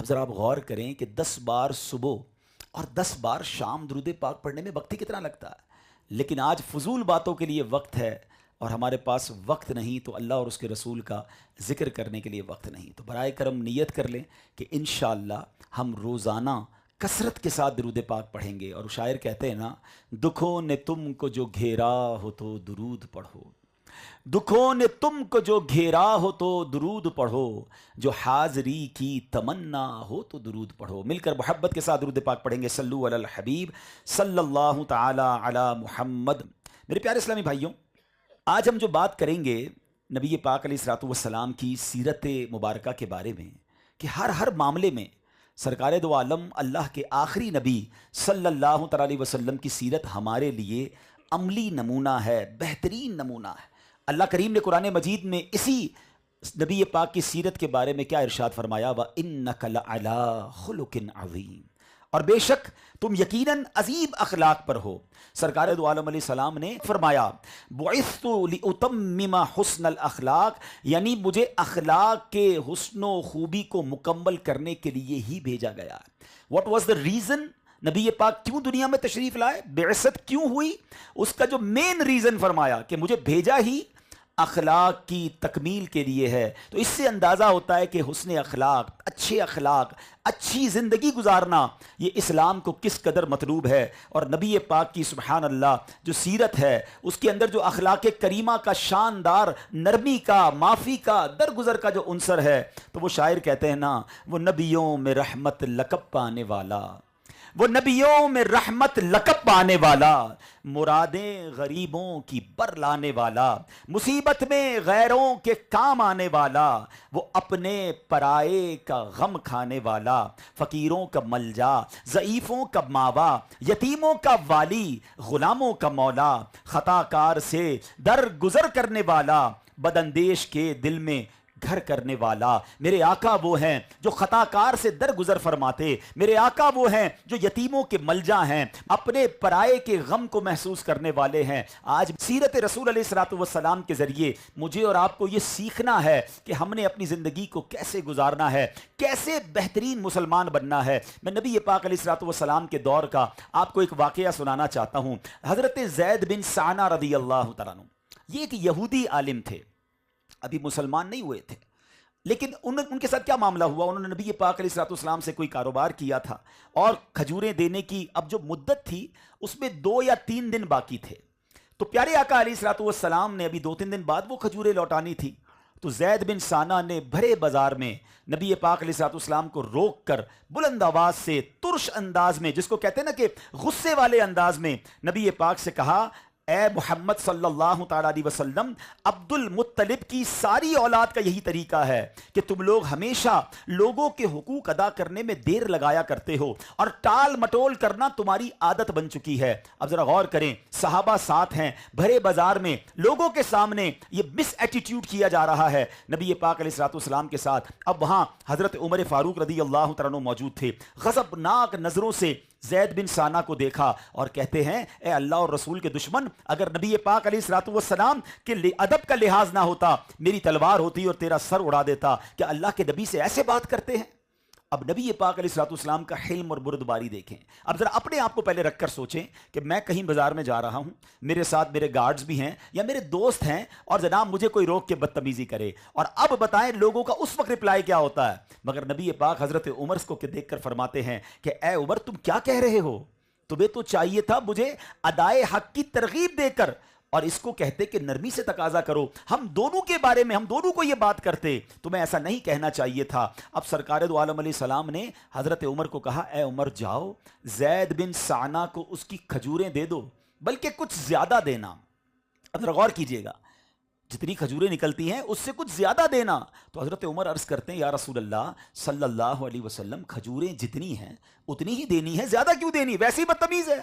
اب ذرا آپ غور کریں کہ 10 بار صبح اور 10 بار شام درود پاک پڑھنے میں وقت ہی کتنا لگتا ہے، لیکن آج فضول باتوں کے لیے وقت ہے اور ہمارے پاس وقت نہیں، تو اللہ اور اس کے رسول کا ذکر کرنے کے لیے وقت نہیں۔ تو برائے کرم نیت کر لیں کہ انشاءاللہ ہم روزانہ کثرت کے ساتھ درود پاک پڑھیں گے۔ اور شاعر کہتے ہیں نا، دکھوں نے تم کو جو گھیرا ہو تو درود پڑھو، دکھوں نے تم کو جو گھیرا ہو تو درود پڑھو، جو حاضری کی تمنا ہو تو درود پڑھو۔ مل کر محبت کے ساتھ درود پاک پڑھیں گے۔ صلو علی الحبیب صلی اللہ تعالی علی محمد۔ میرے پیارے اسلامی بھائیوں، آج ہم جو بات کریں گے نبی پاک علیہ الصلوۃ والسلام کی سیرت مبارکہ کے بارے میں، کہ ہر معاملے میں سرکار دو عالم اللہ کے آخری نبی صلی اللہ تعالی علیہ وسلم کی سیرت ہمارے لیے عملی نمونہ ہے، بہترین نمونہ ہے۔ اللہ کریم نے قرآن مجید میں اسی نبی پاک کی سیرت کے بارے میں کیا ارشاد فرمایا؟ وَإِنَّكَ لَعَلَىٰ خُلُقٍ عَظِيمٍ، اور بے شک تم یقیناً عظیم اخلاق پر ہو۔ سرکار دو عالم علیہ السلام نے فرمایا بُعِثْتُ لِأُتَمِّمَ حُسْنَ الْأَخْلَاقِ، یعنی مجھے اخلاق کے حسن و خوبی کو مکمل کرنے کے لیے ہی بھیجا گیا۔ What was the reason؟ نبی پاک کیوں دنیا میں تشریف لائے، بعثت کیوں ہوئی؟ اس کا جو مین ریزن فرمایا کہ مجھے بھیجا ہی اخلاق کی تکمیل کے لیے ہے۔ تو اس سے اندازہ ہوتا ہے کہ حسن اخلاق، اچھے اخلاق، اچھی زندگی گزارنا یہ اسلام کو کس قدر مطلوب ہے۔ اور نبی پاک کی سبحان اللہ جو سیرت ہے، اس کے اندر جو اخلاق کریمہ کا شاندار نرمی کا، معافی کا، درگزر کا جو عنصر ہے، تو وہ شاعر کہتے ہیں نا، وہ نبیوں میں رحمت لقب پانے والا، وہ نبیوں میں رحمت لقب پانے والا، مرادیں غریبوں کی بر لانے والا، مصیبت میں غیروں کے کام آنے والا، وہ اپنے پرائے کا غم کھانے والا، فقیروں کا ملجا، ضعیفوں کا ماوا، یتیموں کا والی، غلاموں کا مولا، خطا کار سے درگزر کرنے والا، بداندیش کے دل میں گھر کرنے والا۔ میرے آقا وہ ہیں جو خطا کار سے درگزر فرماتے، میرے آقا وہ ہیں جو یتیموں کے ملجا ہیں، اپنے پرائے کے غم کو محسوس کرنے والے ہیں۔ آج سیرت رسول علیہ الصلوۃ والسلام کے ذریعے مجھے اور آپ کو یہ سیکھنا ہے کہ ہم نے اپنی زندگی کو کیسے گزارنا ہے، کیسے بہترین مسلمان بننا ہے۔ میں نبی پاک علیہ الصلوۃ والسلام کے دور کا آپ کو ایک واقعہ سنانا چاہتا ہوں۔ حضرت زید بن ثانہ رضی اللہ تعالیٰ عنہ، یہ ایک یہودی عالم تھے، ابھی مسلمان نہیں ہوئے تھے، لیکن ان کے ساتھ کیا معاملہ ہوا؟ انہوں نے نبی پاک علیہ الصلوۃ والسلام سے کوئی کاروبار کیا تھا، اور کھجوریں دینے کی اب جو مدت تھی اس میں 2 یا 3 دن باقی تھے۔ تو پیارے آقا علیہ الصلوۃ والسلام نے ابھی 2-3 دن بعد وہ کھجوریں لوٹانی تھی۔ تو زید بن ثانہ نے بھرے بازار میں نبی پاک علیہ الصلوۃ والسلام کو روک کر بلند آواز سے ترش انداز میں، جس کو کہتے ہیں نا کہ غصے والے انداز میں، نبی پاک سے کہا، اے محمد صلی اللہ تعالیٰ علیہ وسلم، عبد المطلب کی ساری اولاد کا یہی طریقہ ہے کہ تم لوگ ہمیشہ لوگوں کے حقوق ادا کرنے میں دیر لگایا کرتے ہو، اور ٹال مٹول کرنا تمہاری عادت بن چکی ہے۔ اب ذرا غور کریں، صحابہ ساتھ ہیں، بھرے بازار میں لوگوں کے سامنے یہ مس ایٹیٹیوڈ کیا جا رہا ہے نبی پاک علیہ الصلوۃ والسلام کے ساتھ۔ اب وہاں حضرت عمر فاروق رضی اللہ تعالیٰ عنہ موجود تھے، غضبناک نظروں سے زید بن ثانہ کو دیکھا اور کہتے ہیں، اے اللہ اور رسول کے دشمن، اگر نبی پاک علیہ الصلوۃ والسلام کے ادب کا لحاظ نہ ہوتا، میری تلوار ہوتی اور تیرا سر اڑا دیتا۔ کہ اللہ کے نبی سے ایسے بات کرتے ہیں؟ اب نبی پاک علیہ الصلوۃ والسلام کا حلم اور بردباری دیکھیں۔ اب ذرا اپنے آپ کو پہلے رکھ کر سوچیں کہ میں کہیں بازار میں جا رہا ہوں، میرے ساتھ میرے گارڈز بھی ہیں یا میرے دوست ہیں، اور جناب مجھے کوئی روک کے بدتمیزی کرے، اور اب بتائیں لوگوں کا اس وقت رپلائی کیا ہوتا ہے؟ مگر نبی پاک حضرت عمر کو دیکھ کر فرماتے ہیں کہ اے عمر، تم کیا کہہ رہے ہو؟ تمہیں تو چاہیے تھا مجھے ادائے حق کی ترغیب دے کر، اور اس کو کہتے کہ نرمی سے تقاضا کرو، ہم دونوں کے بارے میں، ہم دونوں کو یہ بات کرتے، تمہیں ایسا نہیں کہنا چاہیے تھا۔ اب سرکار دو عالم علیہ السلام نے حضرت عمر کو کہا، اے عمر جاؤ، زید بن ثانہ کو اس کی کھجوریں دے دو، بلکہ کچھ زیادہ دینا۔ اب ذرا غور کیجئے گا، جتنی کھجوریں نکلتی ہیں اس سے کچھ زیادہ دینا۔ تو حضرت عمر عرض کرتے ہیں، یا رسول اللہ صلی اللہ علیہ وسلم، کھجوریں جتنی ہیں اتنی ہی دینی ہے، زیادہ کیوں دینی؟ ویسے ہی بدتمیز ہے۔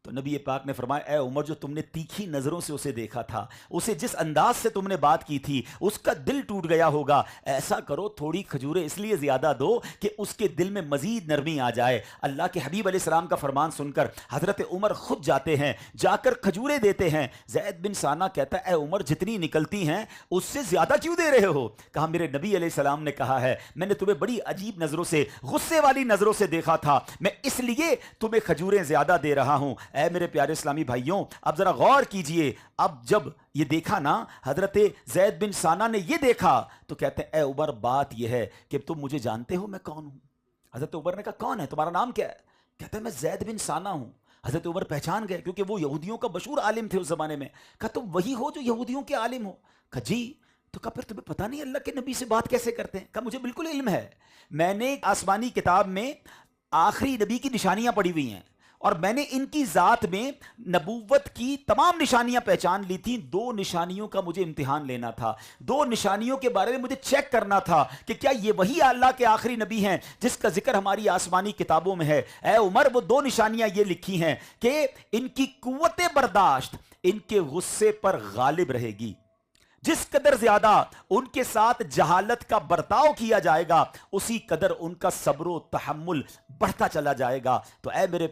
تو نبی پاک نے فرمایا اے عمر جو تم نے تیکھی نظروں سے اسے دیکھا تھا, اسے جس انداز سے تم نے بات کی تھی, اس کا دل ٹوٹ گیا ہوگا. ایسا کرو تھوڑی کھجوریں اس لیے زیادہ دو کہ اس کے دل میں مزید نرمی آ جائے. اللہ کے حبیب علیہ السلام کا فرمان سن کر حضرت عمر خود جاتے ہیں, جا کر کھجوریں دیتے ہیں. زید بن ثانہ کہتا ہے اے عمر جتنی نکلتی ہیں اس سے زیادہ کیوں دے رہے ہو؟ کہا میرے نبی علیہ السلام نے کہا ہے میں نے تمہیں بڑی عجیب نظروں سے, غصے والی نظروں سے دیکھا تھا, میں اس لیے تمہیں کھجوریں زیادہ دے رہا ہوں. اے میرے پیارے اسلامی بھائیوں, اب ذرا غور کیجئے. اب جب یہ دیکھا نا حضرت زید بن ثانہ نے یہ دیکھا تو کہتے ہیں اے عمر بات یہ ہے کہ تم مجھے جانتے ہو میں کون ہوں؟ حضرت عمر نے کہا کون ہے, تمہارا نام کیا ہے؟ کہتے ہیں میں زید بن ثانہ ہوں. حضرت عمر پہچان گئے کیونکہ وہ یہودیوں کا مشہور عالم تھے اس زمانے میں. کہا تم وہی ہو جو یہودیوں کے عالم ہو؟ کہا جی. تو کہا پھر تمہیں پتہ نہیں اللہ کے نبی سے بات کیسے کرتے ہیں؟ کہا مجھے بالکل علم ہے, میں نے آسمانی کتاب میں آخری نبی کی نشانیاں پڑھی ہوئی ہیں اور میں نے ان کی ذات میں نبوت کی تمام نشانیاں پہچان لی تھیں. 2 نشانیوں کا مجھے امتحان لینا تھا, 2 نشانیوں کے بارے میں مجھے چیک کرنا تھا کہ کیا یہ وہی اللہ کے آخری نبی ہیں جس کا ذکر ہماری آسمانی کتابوں میں ہے. اے عمر وہ 2 نشانیاں یہ لکھی ہیں کہ ان کی قوت برداشت ان کے غصے پر غالب رہے گی. جس قدر زیادہ ان کے ساتھ جہالت کا برتاؤ کیا جائے گا اسی قدر ان کا صبر و تحمل بڑھتا چلا جائے گا. تو اے میرے